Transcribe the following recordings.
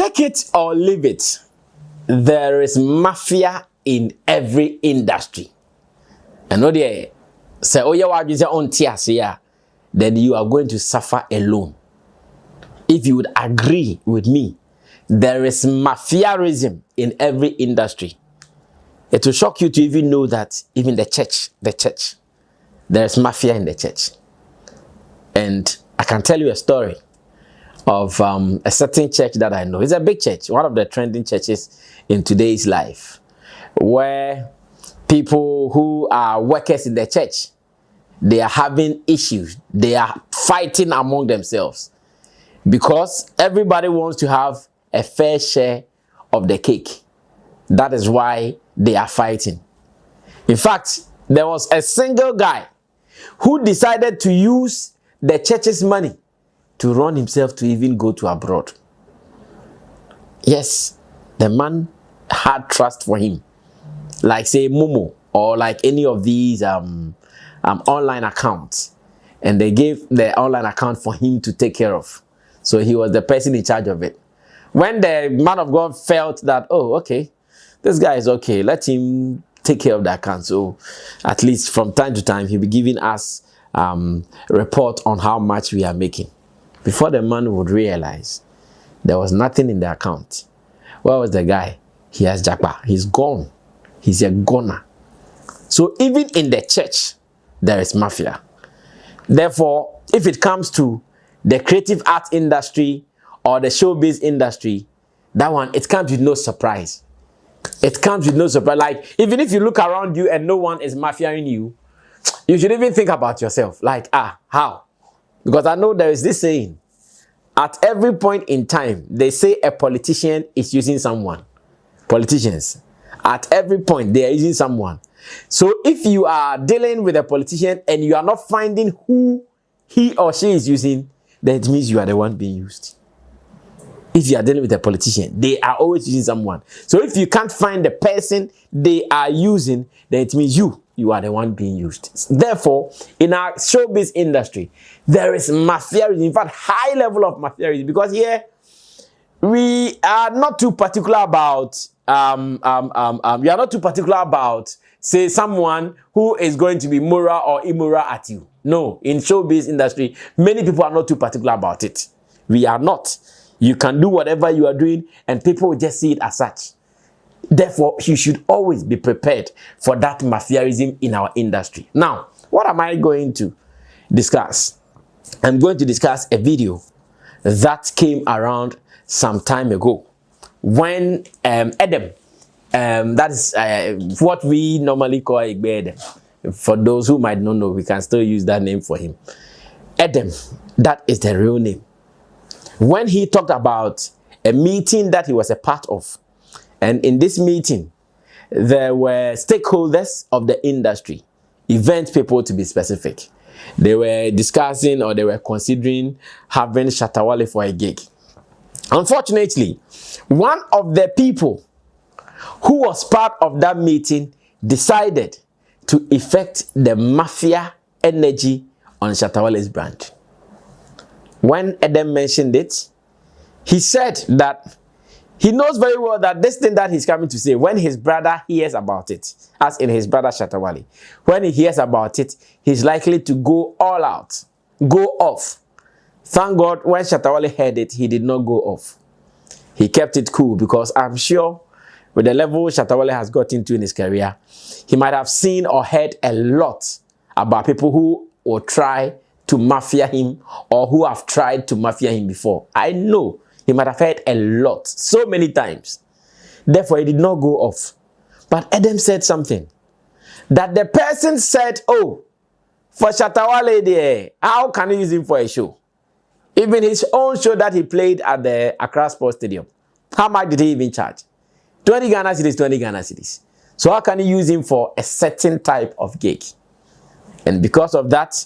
Take it or leave it, there is mafia in every industry. And no dey say oh yeah say on tiasia, then you are going to suffer alone. If you would agree with me, there is mafiaism in every industry. It will shock you to even know that even the church, there is mafia in the church. And I can tell you a story of a certain church that I know. It's a big church, one of the trending churches in today's life, where people who are workers in the church, they are having issues. They are fighting among themselves because everybody wants to have a fair share of the cake. That is why they are fighting. In fact, there was a single guy who decided to use the church's money to run himself to even go to abroad. Yes, the man had trust for him, like say Momo or like any of these online accounts, and they gave the online account for him to take care of. So he was the person in charge of it. When the man of God felt that, oh, okay, this guy is okay, let him take care of the account. So at least from time to time, he'll be giving us a report on how much we are making. Before the man would realize, there was nothing in the account. Where was the guy? He has jackpot. He's gone. He's a goner. So even in the church, there is mafia. Therefore, if it comes to the creative art industry or the showbiz industry, that one, it comes with no surprise. It comes with no surprise. Like, even if you look around you and no one is mafiaing you, you should even think about yourself. Like, how? Because I know there is this saying, at every point in time, they say a politician is using someone. Politicians, at every point, they are using someone. So if you are dealing with a politician and you are not finding who he or she is using, then it means you are the one being used. If you are dealing with a politician, they are always using someone. So if you can't find the person they are using, then it means you are the one being used. Therefore, in our showbiz industry, there is mafiaism. In fact, high level of mafiaism, because here we are not too particular about say someone who is going to be moral or immoral at you. No, in showbiz industry, many people are not too particular about it. We are not. You can do whatever you are doing and people will just see it as such. Therefore, you should always be prepared for that mafiaism in our industry. Now, what am I going to discuss? I'm going to discuss a video that came around some time ago when Adam, that is what we normally call Adam. For those who might not know, we can still use that name for him. Adam, that is the real name. When he talked about a meeting that he was a part of, and in this meeting, there were stakeholders of the industry, event people to be specific. They were discussing or they were considering having Shatta Wale for a gig. Unfortunately, one of the people who was part of that meeting decided to effect the mafia energy on Shatta Wale's brand. When Adam mentioned it, he said that he knows very well that this thing that he's coming to say, when his brother hears about it, as in his brother Shatta Wale, when he hears about it, he's likely to go all out, go off. Thank God, when Shatta Wale heard it, he did not go off. He kept it cool because I'm sure with the level Shatta Wale has got into in his career, he might have seen or heard a lot about people who will try to mafia him or who have tried to mafia him before. I know he might have heard a lot, so many times. Therefore, he did not go off. But Adam said something. That the person said, oh, for Shatta Wale there, how can he use him for a show? Even his own show that he played at the Accra Sports Stadium, how much did he even charge? 20 Ghana cedis, 20 Ghana cedis. So how can he use him for a certain type of gig? And because of that,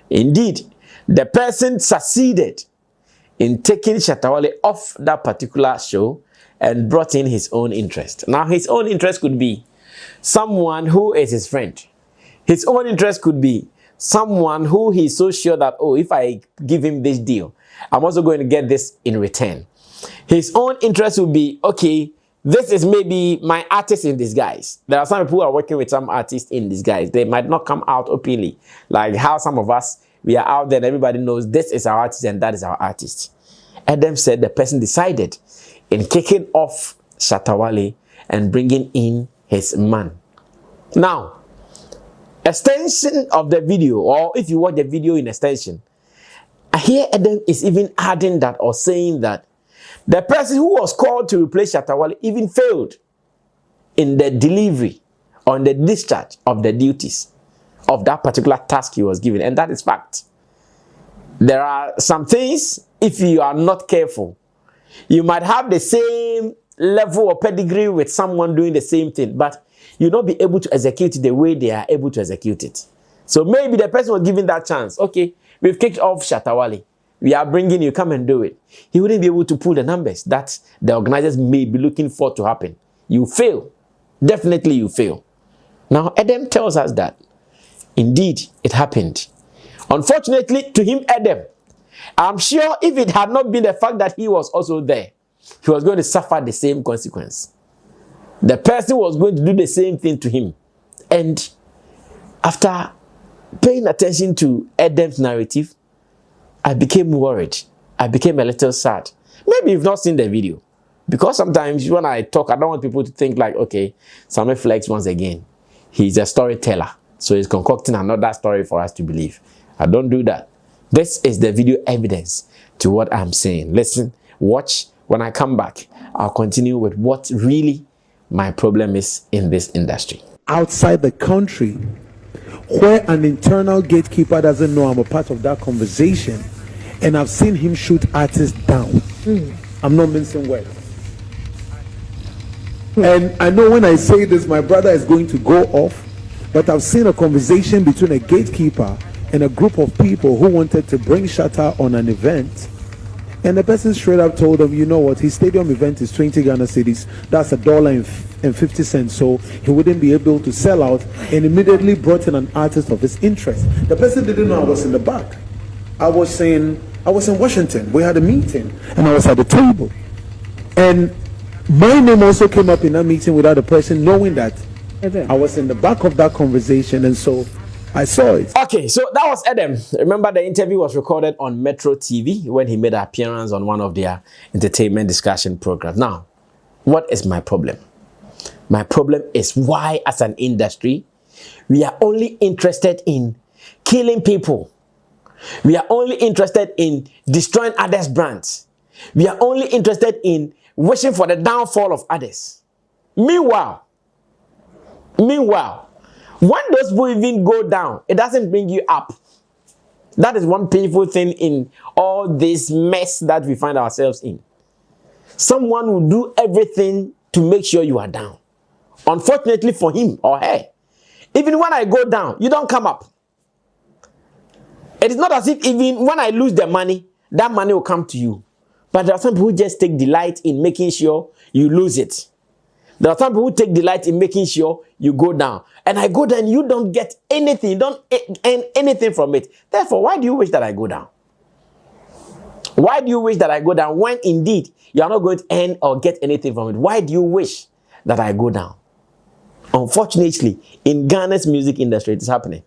indeed, the person succeeded in taking Shatta Wale off that particular show and brought in his own interest. Now, his own interest could be someone who is his friend. His own interest could be someone who he's so sure that, oh, if I give him this deal, I'm also going to get this in return. His own interest will be, okay, this is maybe my artist in disguise. There are some people who are working with some artists in disguise. They might not come out openly, like how some of us, we are out there and everybody knows this is our artist and that is our artist. Adam said the person decided in kicking off Shatta Wale and bringing in his man. Now, extension of the video, or if you watch the video in extension, here Adam is even adding that or saying that the person who was called to replace Shatta Wale even failed in the delivery or in the discharge of the duties of that particular task he was given, and that is fact. There are some things, if you are not careful, you might have the same level of pedigree with someone doing the same thing, but you'll not be able to execute it the way they are able to execute it. So maybe the person was given that chance. Okay, we've kicked off Shatta Wale. We are bringing you, come and do it. He wouldn't be able to pull the numbers that the organizers may be looking for to happen. You fail. Definitely you fail. Now, Adam tells us that indeed it happened. Unfortunately to him, Adam, I'm sure if it had not been the fact that he was also there, he was going to suffer the same consequence. The person was going to do the same thing to him. And after paying attention to Adam's narrative, I became worried. I became a little sad. Maybe you've not seen the video. Because sometimes when I talk, I don't want people to think like, okay, Samuel Flex once again, he's a storyteller. So he's concocting another story for us to believe. I don't do that. This is the video evidence to what I'm saying. Listen, watch. When I come back, I'll continue with what really my problem is in this industry. Outside the country, where an internal gatekeeper doesn't know I'm a part of that conversation, and I've seen him shoot artists down. I'm not mincing words. And I know when I say this, my brother is going to go off, but I've seen a conversation between a gatekeeper and a group of people who wanted to bring Shatta on an event, and the person straight up told them, you know what, his stadium event is 20 Ghana cedis, that's $1.50, so he wouldn't be able to sell out, and immediately brought in an artist of his interest. The person didn't know I was in the back. I was in Washington. We had a meeting and I was at the table, and my name also came up in that meeting without the person knowing that I was in the back of that conversation, and so I saw it. Okay, so that was Adam. Remember, the interview was recorded on Metro TV when he made an appearance on one of their entertainment discussion programs. Now, what is my problem? My problem is why, as an industry, we are only interested in killing people. We are only interested in destroying others' brands. We are only interested in wishing for the downfall of others. Meanwhile, when those people even go down, it doesn't bring you up. That is one painful thing in all this mess that we find ourselves in. Someone will do everything to make sure you are down. Unfortunately for him or her, even when I go down, you don't come up. It is not as if even when I lose the money, that money will come to you. But there are some people who just take delight in making sure you lose it. There are some people who take delight in making sure you go down. And I go down, you don't get anything, you don't earn anything from it. Therefore, why do you wish that I go down? Why do you wish that I go down when indeed you are not going to earn or get anything from it? Why do you wish that I go down? Unfortunately, in Ghana's music industry, it is happening.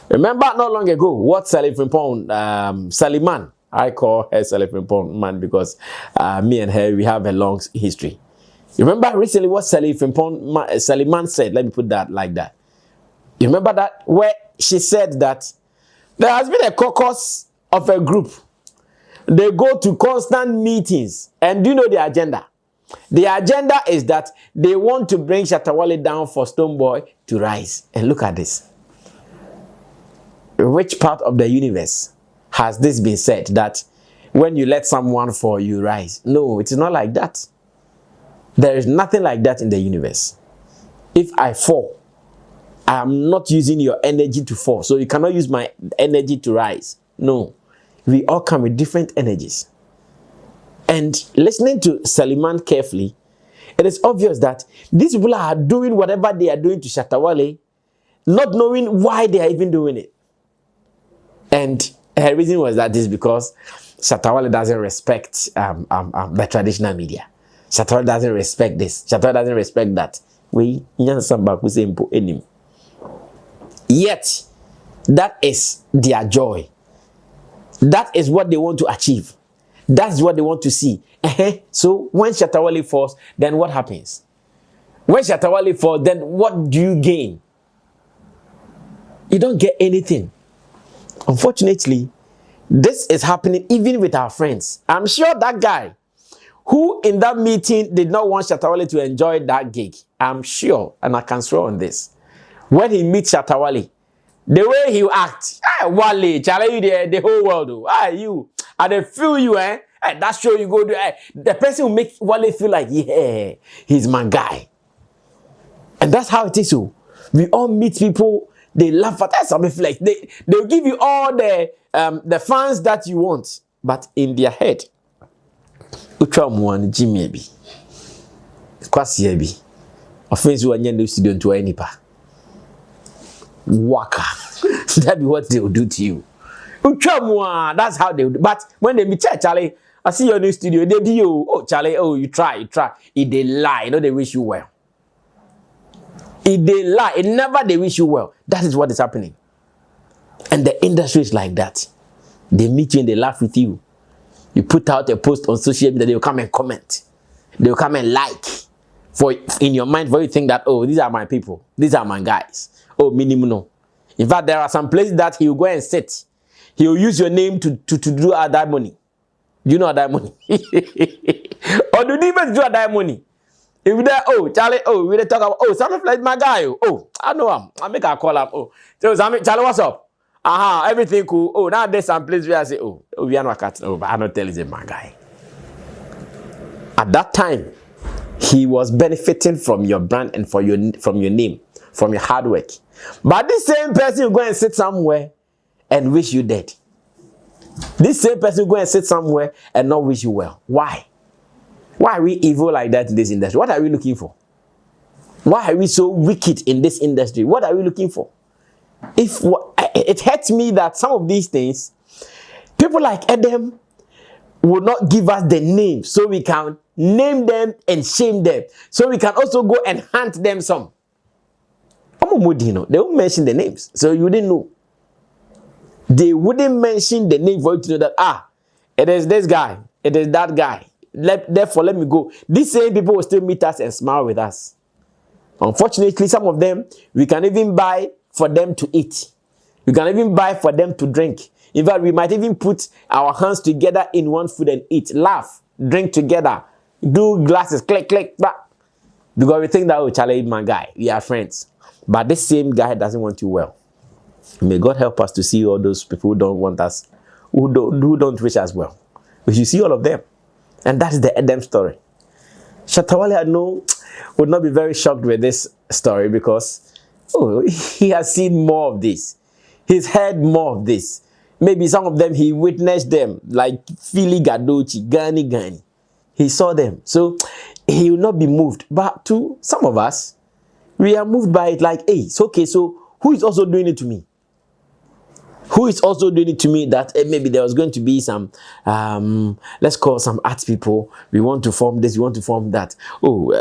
Remember not long ago what Saliman, I call her Saliman man because me and her, we have a long history. You remember recently what Saliman said? Let me put that like that. You remember that? Where she said that there has been a caucus of a group. They go to constant meetings. And do you know the agenda? The agenda is that they want to bring Shatta Wale down for Stonebwoy to rise. And look at this. Which part of the universe has this been said that when you let someone fall, you rise? No, it is not like that. There is nothing like that in the universe. If I fall, I am not using your energy to fall. So you cannot use my energy to rise. No. We all come with different energies. And listening to Saliman carefully, it is obvious that these people are doing whatever they are doing to Shatta Wale, not knowing why they are even doing it. And her reason was that is because Shatta Wale doesn't respect the traditional media. Shatta Wale doesn't respect this. Shatta Wale doesn't respect that. Yet, that is their joy. That is what they want to achieve. That's what they want to see. So when Shatta Wale falls, then what happens? When Shatta Wale falls, then what do you gain? You don't get anything. Unfortunately, this is happening even with our friends. I'm sure that guy who in that meeting did not want Shatta Wale to enjoy that gig, I'm sure, and I can swear on this, when he meets Shatta Wale, the way he act, Wale, Charlie, the whole world, you, and they feel you, that show you go to, the person will make Wale feel like, yeah, he's my guy. And that's how it is. So we all meet people, they laugh at us, like they'll give you all the fans that you want, but in their head, one Jimmy be kwasi be offense you anya no studio to any pa waka. That be what they will do to you. That's how they do. But when they meet Charlie, I see your new studio, they be you, oh Charlie, oh you try. If they lie, you know they wish you well. If they lie, it never they wish you well. That is what is happening. And the industry is like that. They meet you and they laugh with you. You put out a post on social media, they will come and comment. They will come and like. For in your mind, for you think that, oh, these are my people. These are my guys. Oh, minimum no. In fact, there are some places that he will go and sit. He will use your name to do that money. Do you know that money? Or do you even do that money? If there, oh, Charlie, oh, we talk about, oh, something like my guy. Oh, I know him. I make a call him. Oh, so Charlie, what's up? Everything cool. Oh, now there's some place where I say, oh, we are not cat. Oh, but I don't tell you, my guy. At that time, he was benefiting from your brand and from your name, from your hard work. But this same person will go and sit somewhere and wish you dead. This same person will go and sit somewhere and not wish you well. Why? Why are we evil like that in this industry? What are we looking for? Why are we so wicked in this industry? What are we looking for? It hurts me that some of these things, people like Adam will not give us the name so we can name them and shame them. So we can also go and hunt them some. They won't mention the names. So you didn't know. They wouldn't mention the name for you to know that, it is this guy, it is that guy. Therefore, let me go. These same people will still meet us and smile with us. Unfortunately, some of them, we can even buy for them to eat. We can even buy for them to drink. In fact, we might even put our hands together in one food and eat, laugh, drink together, do glasses, click, click, back. Because we think that, oh, Charlie, my guy, we are friends. But this same guy doesn't want you well. May God help us to see all those people who don't want us, who don't wish us well. We should see all of them. And that is the Adam story. Shatta Wale, I know, would not be very shocked with this story because, he has seen more of this. He's heard more of this. Maybe some of them, he witnessed them, like Philly Gadochi, Gani. He saw them. So, he will not be moved. But to some of us, we are moved by it like, hey, it's okay, so who is also doing it to me? Who is also doing it to me that maybe there was going to be some, let's call some art people. We want to form this, we want to form that. Oh,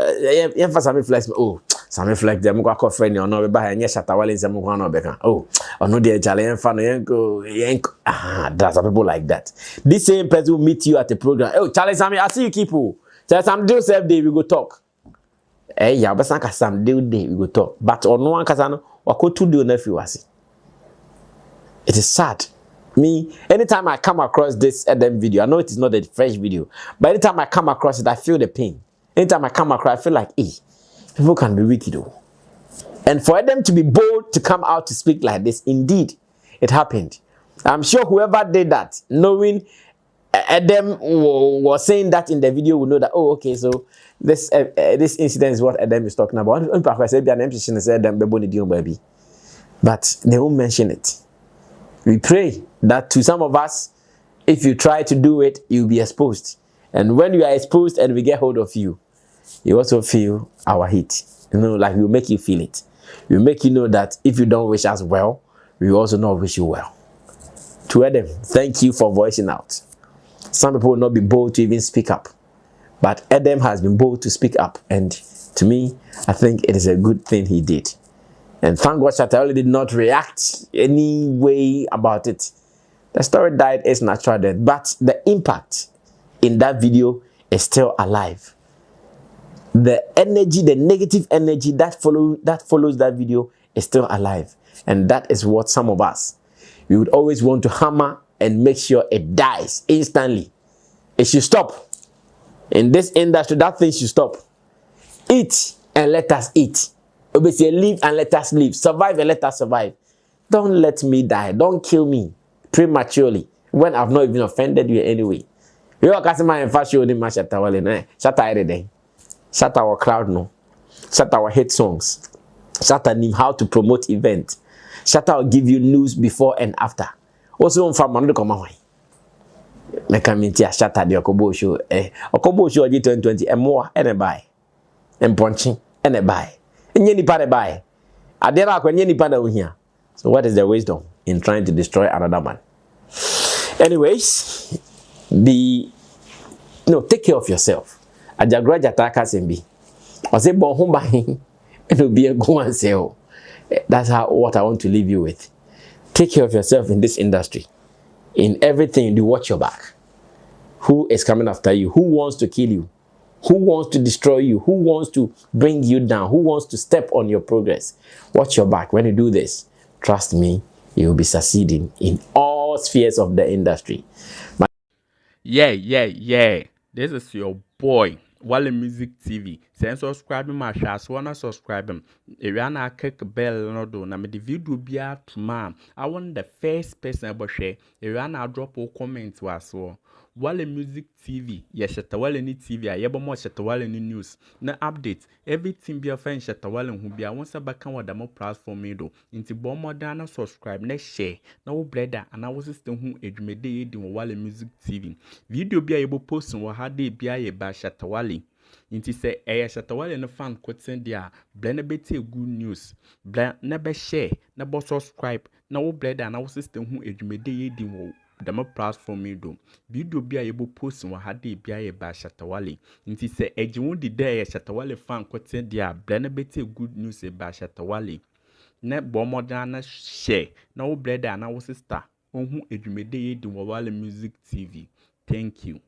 some flex. Oh, some flex. Them go call friend or no. But any Shatta Wale some go no beka. Oh, or no the Italian fan yenko. There's some people like that. This same person will meet you at the program. Oh, Charlie, Sammy, I see you keep who. Charlie, some do self day we go talk. Yeah, but some do day we go talk. But on no one kasano wako to do nephew wasi. It is sad. Me, anytime I come across this Adam video, I know it is not a fresh video, but anytime I come across it, I feel the pain. Anytime I come across, I feel like, people can be wicked though. And for Adam to be bold to come out to speak like this, indeed, it happened. I'm sure whoever did that, knowing Adam was saying that in the video, will know that, oh, okay, so this incident is what Adam is talking about. But they won't mention it. We pray that to some of us, if you try to do it, you'll be exposed. And when you are exposed and we get hold of you, you also feel our heat. Like we'll make you feel it. We'll make you know that if you don't wish us well, we also not wish you well. To Adam, thank you for voicing out. Some people will not be bold to even speak up. But Adam has been bold to speak up. And to me, I think it is a good thing he did. And thank God Shatta Wale did not react any way about it. The story died its natural death. But the impact in that video is still alive. The energy, the negative energy that follows that video is still alive. And that is what some of us, we would always want to hammer and make sure it dies instantly. It should stop. In this industry, that thing should stop. Eat and let us eat. Obviously, live and let us live. Survive and let us survive. Don't let me die. Don't kill me prematurely when I've not even offended you anyway. You are casting my fashion in my Shatta Wale, Shatta everything. Shatta our crowd no. Shatta our hit songs. Shatta knew how to promote events. Shatta will give you news before and after. Also on from come away. Mekaminti Shatta the Okobo show. Okobo show 2020 and more and a buy. And punching and a buy. And any part a buy. Adera when any part over here. So what is the wisdom in trying to destroy another man? Anyways, take care of yourself. Ajagra Jataka Sembi. I say bon home by him. It will be a go and say, oh. That's what I want to leave you with. Take care of yourself in this industry. In everything you do, watch your back. Who is coming after you? Who wants to kill you? Who wants to destroy you? Who wants to bring you down? Who wants to step on your progress? Watch your back. When you do this, trust me, you will be succeeding in all spheres of the industry. Yeah. This is your boy, Wale Music TV. Send subscribe my channel, so wanna subscribe him. If you na click bell no do na me the video be out tomorrow. I want the first person about share. If you na drop a comment was so. Wale Music TV, yes, Shatta Wale ni TV, I yeba more Shatta Wale ni news. Na update, everything be a friend Shatta Wale who be a once a back on the more platform do. Into bomb more than subscribe, next share. Now brother, and I was still who edumede in Wale Music TV. Video be able post on what had they be a ba Shatta Wale. Inti say Shatta Wale no fan quote send dia blend beti good news. Blend never share, never subscribe. Now brother, and I was still who edumede in the more platform do. Video be able post on had they be a ba Shatta Wale. Inti say ejimu di day Shatta Wale fan quote send dia blend beti good news ba Shatta Wale. Ne bomb dana share. Now brother, and I was sister. On who edumede in Wale Music TV. Thank you.